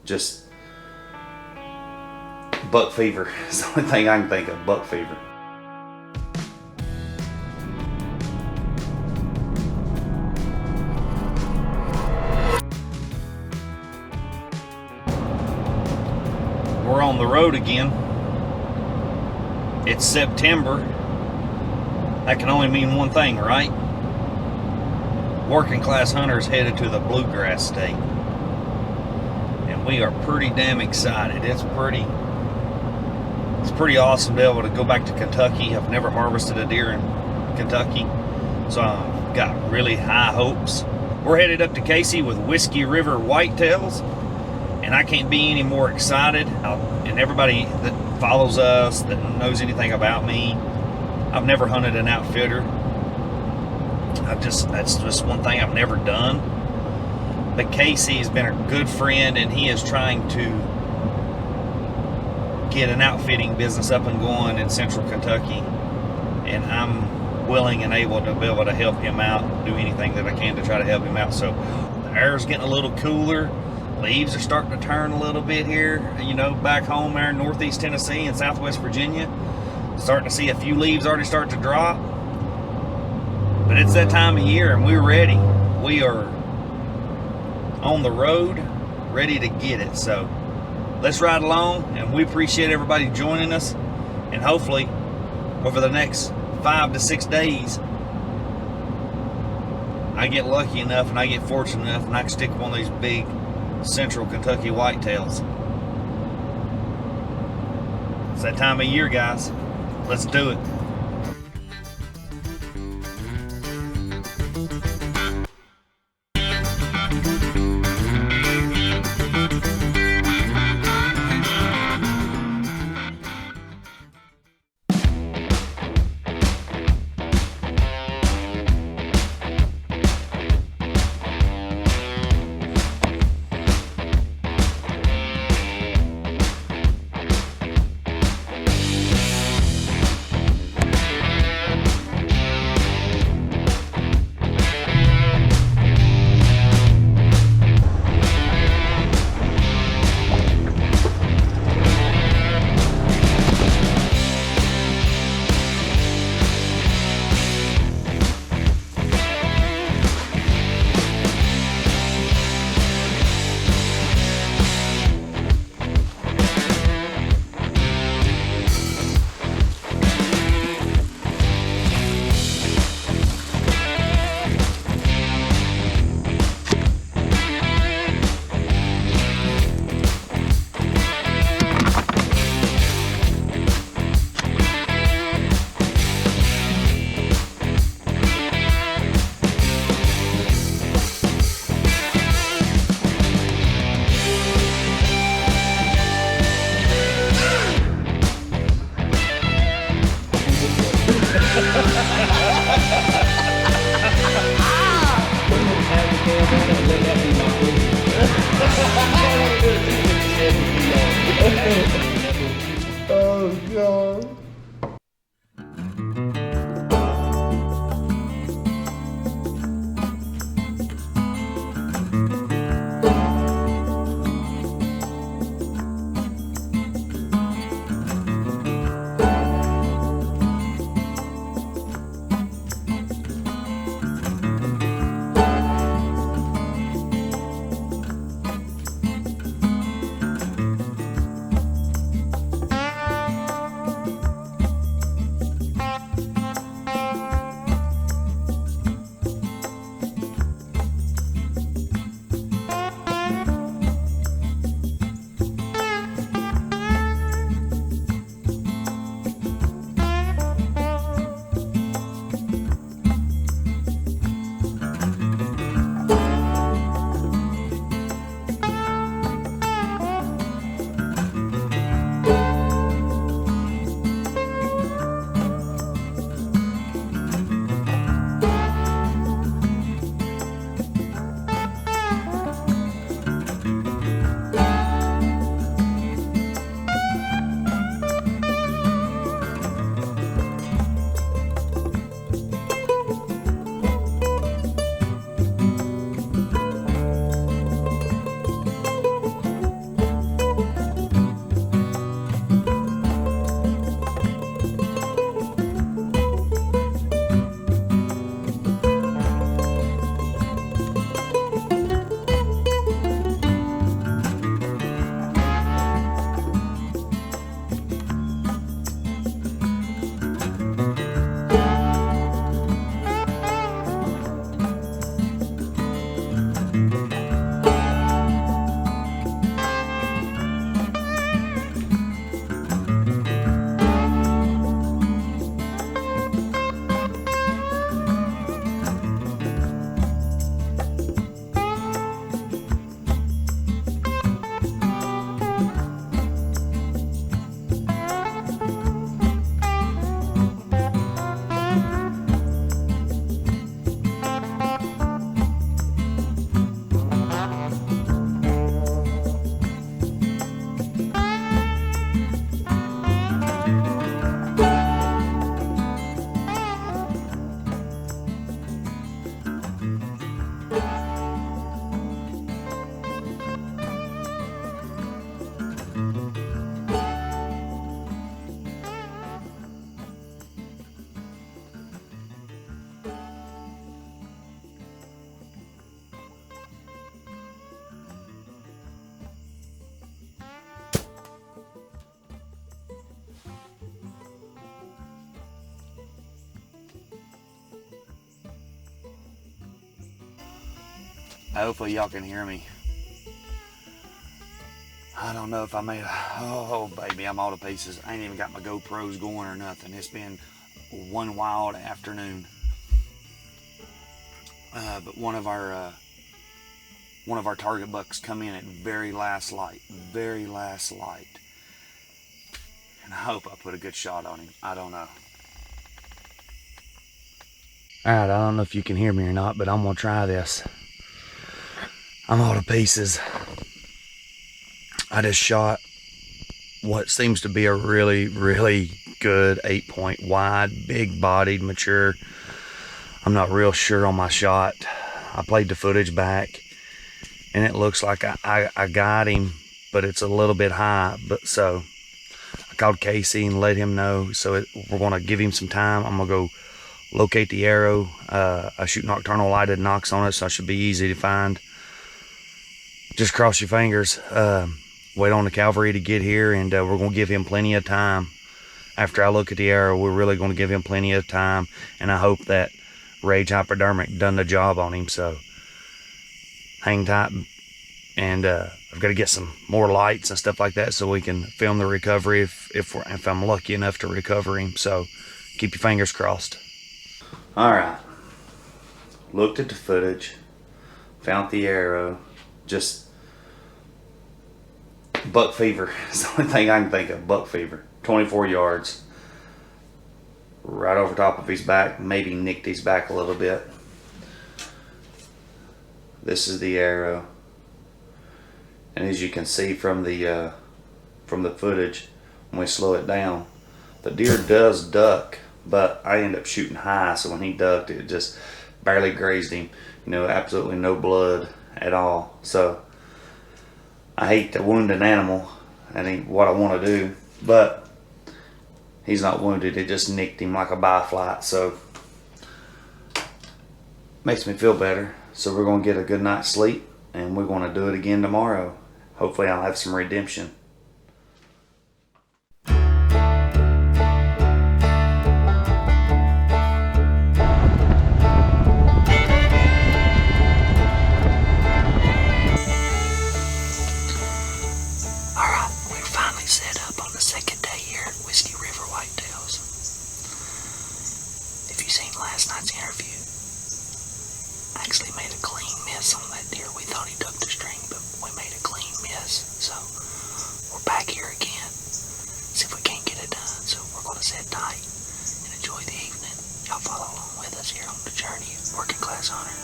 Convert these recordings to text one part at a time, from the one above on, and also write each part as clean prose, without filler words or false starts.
just buck fever. It's the only thing I can think of, buck fever. We're on the road again. It's September. That can only mean one thing, right? Working class hunters headed to the bluegrass state. And we are pretty damn excited. It's pretty awesome to be able to go back to Kentucky. I've never harvested a deer in Kentucky, so I've got really high hopes. We're headed up to Casey with Whiskey River Whitetails, and I can't be any more excited. And everybody that follows us, that knows anything about me, I've never hunted an outfitter. That's just one thing I've never done. But Casey has been a good friend, and he is trying to get an outfitting business up and going in central Kentucky. And I'm willing and able to be able to help him out, do anything that I can to try to help him out. So the air's getting a little cooler. Leaves are starting to turn a little bit here, back home there in northeast Tennessee and southwest Virginia. Starting to see a few leaves already start to drop. But it's that time of year and we're ready. We are on the road, ready to get it. So let's ride along, and we appreciate everybody joining us. And hopefully over the next 5 to 6 days, I get lucky enough and I get fortunate enough and I can stick one of these big central Kentucky whitetails. It's that time of year, guys. Let's do it. Hopefully y'all can hear me. I don't know if I made oh baby, I'm all to pieces. I ain't even got my GoPros going or nothing. It's been one wild afternoon. But one of our target bucks come in at very last light, and I hope I put a good shot on him. I don't know. All right, I don't know if you can hear me or not, but I'm gonna try this. I'm all to pieces. I just shot what seems to be a really, really good 8-point wide, big-bodied, mature. I'm not real sure on my shot. I played the footage back, and it looks like I got him, but it's a little bit high. But so I called Casey and let him know. So we're gonna give him some time. I'm gonna go locate the arrow. I shoot nocturnal lighted nocks on it, so it should be easy to find. Just cross your fingers. Wait on the cavalry to get here, and we're going to give him plenty of time. After I look at the arrow, we're really going to give him plenty of time, and I hope that Rage Hypodermic done the job on him. So hang tight, and I've got to get some more lights and stuff like that so we can film the recovery if I'm lucky enough to recover him. So keep your fingers crossed. All right, looked at the footage, found the arrow, just buck fever. It's the only thing I can think of. Buck fever. 24 yards. Right over top of his back. Maybe nicked his back a little bit. This is the arrow. And as you can see from the footage, when we slow it down, the deer does duck, but I end up shooting high, so when he ducked, it just barely grazed him. You know, absolutely no blood at all. So I hate to wound an animal, and ain't what I want to do, but he's not wounded. It just nicked him like a biflight, so makes me feel better. So we're going to get a good night's sleep, and we're going to do it again tomorrow. Hopefully I'll have some redemption. Whiskey River Whitetails. If you've seen last night's interview, I actually made a clean miss on that deer. We thought he ducked the string, but we made a clean miss. So we're back here again. See if we can't get it done. So we're going to sit tight and enjoy the evening. Y'all follow along with us here on the journey of Working Class Hunter.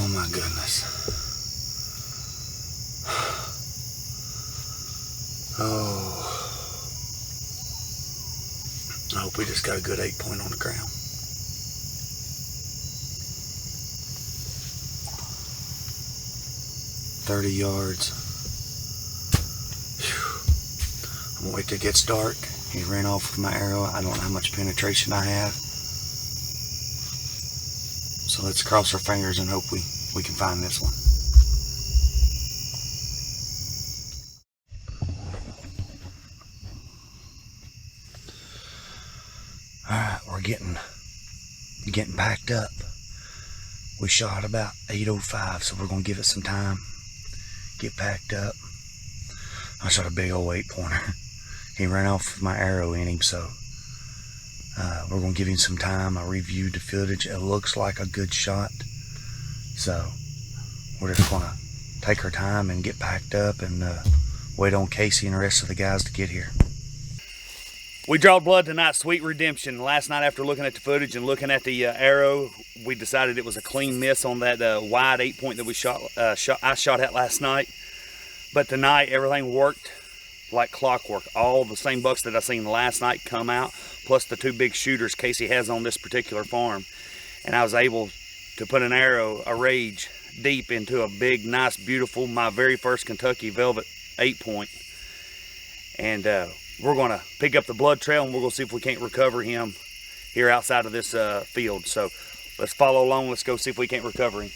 Oh my goodness. Oh. I hope we just got a good 8-point on the ground. "30 yards. Whew. I'm gonna wait till it gets dark. He ran off with my arrow. I don't know how much penetration I have. So let's cross our fingers and hope we can find this one. Alright, we're getting packed up. We shot about 8:05, so we're gonna give it some time. Get packed up. I shot a big old 8-pointer. He ran off with my arrow in him, so we're gonna give him some time. I reviewed the footage. It looks like a good shot, so we're just gonna take our time and get packed up and wait on Casey and the rest of the guys to get here. We drawed blood tonight, sweet redemption. Last night, after looking at the footage and looking at the arrow, we decided it was a clean miss on that wide 8-point that we I shot at last night. But tonight, everything worked like clockwork. All the same bucks that I seen last night come out, plus the 2 big shooters Casey has on this particular farm. And I was able to put an arrow, a Rage, deep into a big, nice, beautiful, my very first Kentucky Velvet 8-point. And we're gonna pick up the blood trail and we're gonna see if we can't recover him here outside of this field. So let's follow along. Let's go see if we can't recover him.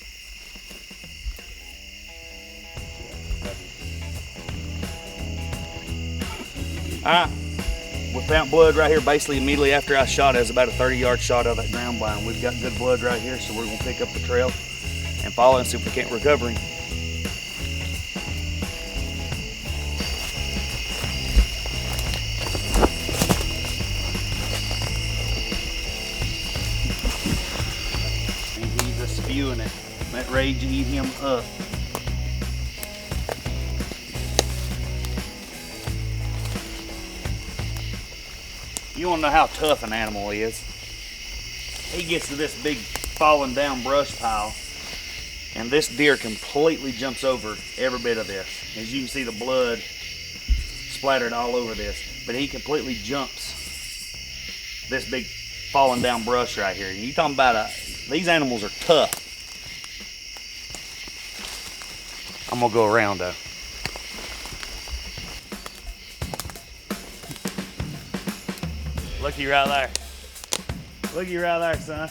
All right, we found blood right here basically immediately after I shot it. It was about a 30-yard shot of that ground blind. We've got good blood right here, so we're gonna pick up the trail and follow and see if we can't recover him. Spewing it. That Rage eat him up. You want to know how tough an animal is? He gets to this big falling down brush pile, and this deer completely jumps over every bit of this. As you can see, the blood splattered all over this, but he completely jumps this big falling down brush right here. You talking about these animals are tough. I'm gonna go around though. Looky right there. Looky right there, son.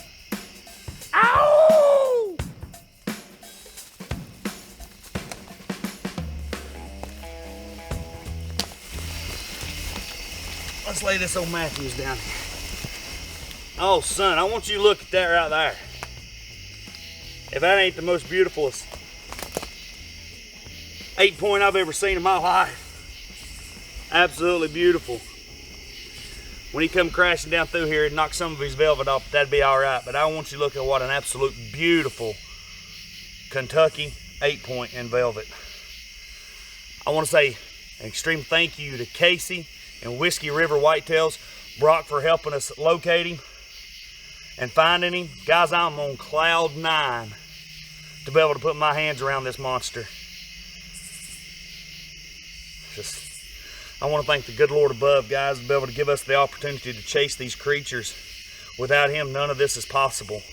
Ow! Let's lay this old Matthews down here. Oh, son, I want you to look at that right there. If that ain't the most beautifulest 8-point I've ever seen in my life. Absolutely beautiful. When he come crashing down through here and knock some of his velvet off, that'd be all right. But I want you to look at what an absolute beautiful Kentucky 8-point in velvet. I want to say an extreme thank you to Casey and Whiskey River Whitetails, Brock for helping us locate him and finding him. Guys, I'm on cloud 9 to be able to put my hands around this monster. I want to thank the good Lord above, guys, to be able to give us the opportunity to chase these creatures. Without him, none of this is possible.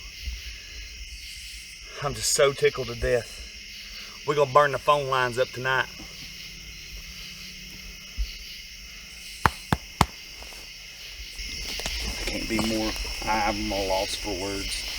I'm just so tickled to death. We're going to burn the phone lines up tonight. I can't be more, I'm a loss for words.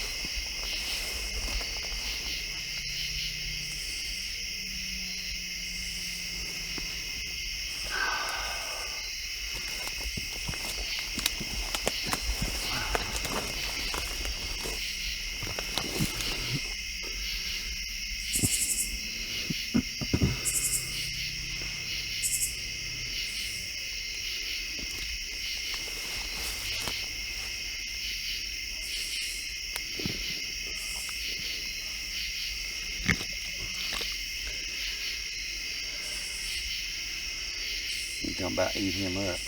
You talking about eat him up.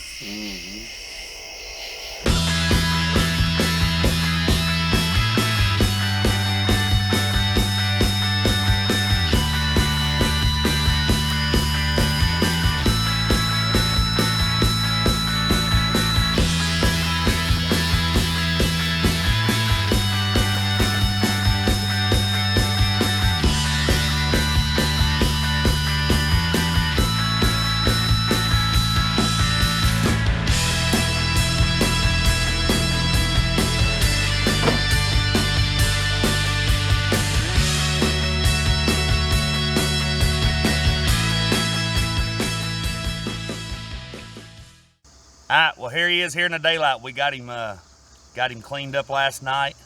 All right, well, here he is here in the daylight. We got him cleaned up last night.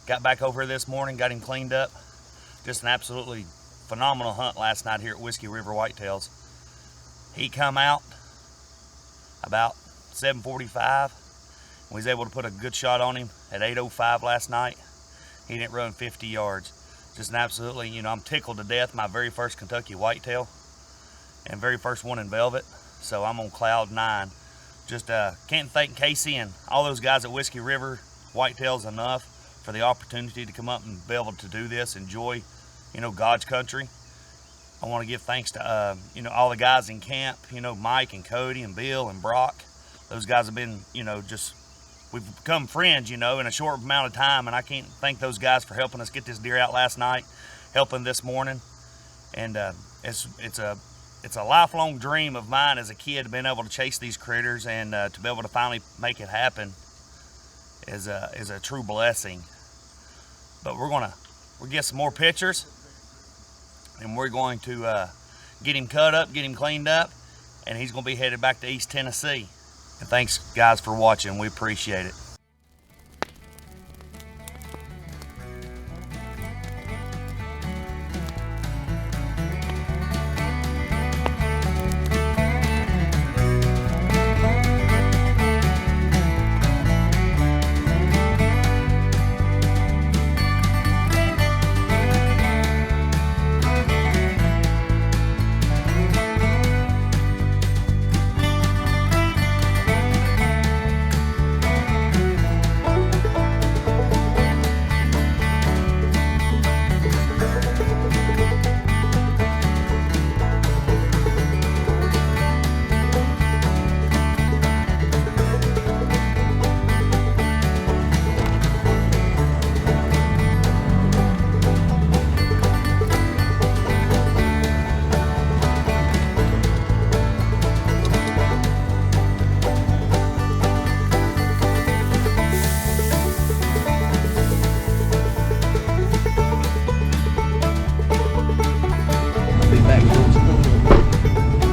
Got back over here this morning, got him cleaned up. Just an absolutely phenomenal hunt last night here at Whiskey River Whitetails. He come out about 7:45. We was able to put a good shot on him at 8:05 last night. He didn't run 50 yards. Just an absolutely, you know, I'm tickled to death. My very first Kentucky whitetail and very first one in velvet. So I'm on cloud 9. Just can't thank Casey and all those guys at Whiskey River Whitetails enough for the opportunity to come up and be able to do this, enjoy, you know, God's country. I want to give thanks to, you know, all the guys in camp, you know, Mike and Cody and Bill and Brock. Those guys have been, you know, we've become friends, you know, in a short amount of time, and I can't thank those guys for helping us get this deer out last night, helping this morning. And it's a lifelong dream of mine as a kid, being able to chase these critters, and to be able to finally make it happen is a true blessing. But we'll get some more pictures, and we're going to get him cut up, get him cleaned up, and he's going to be headed back to East Tennessee. And thanks, guys, for watching. We appreciate it.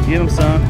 Get him, son.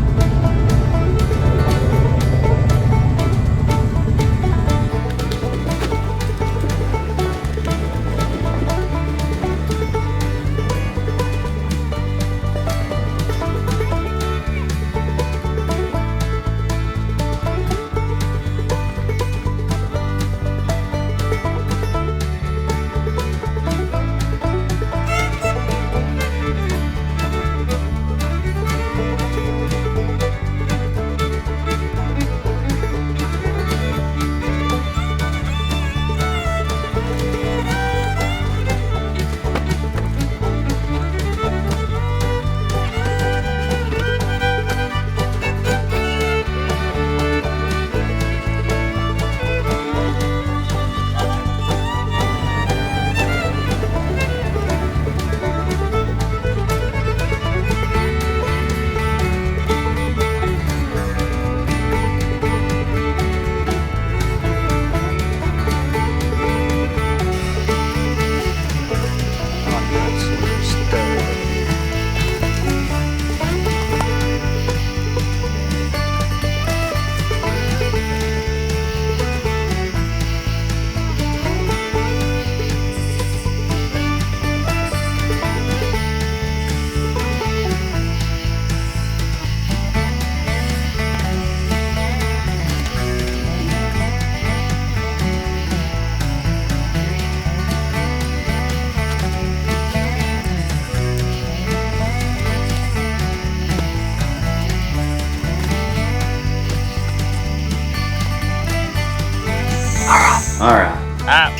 All right.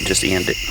Just end it.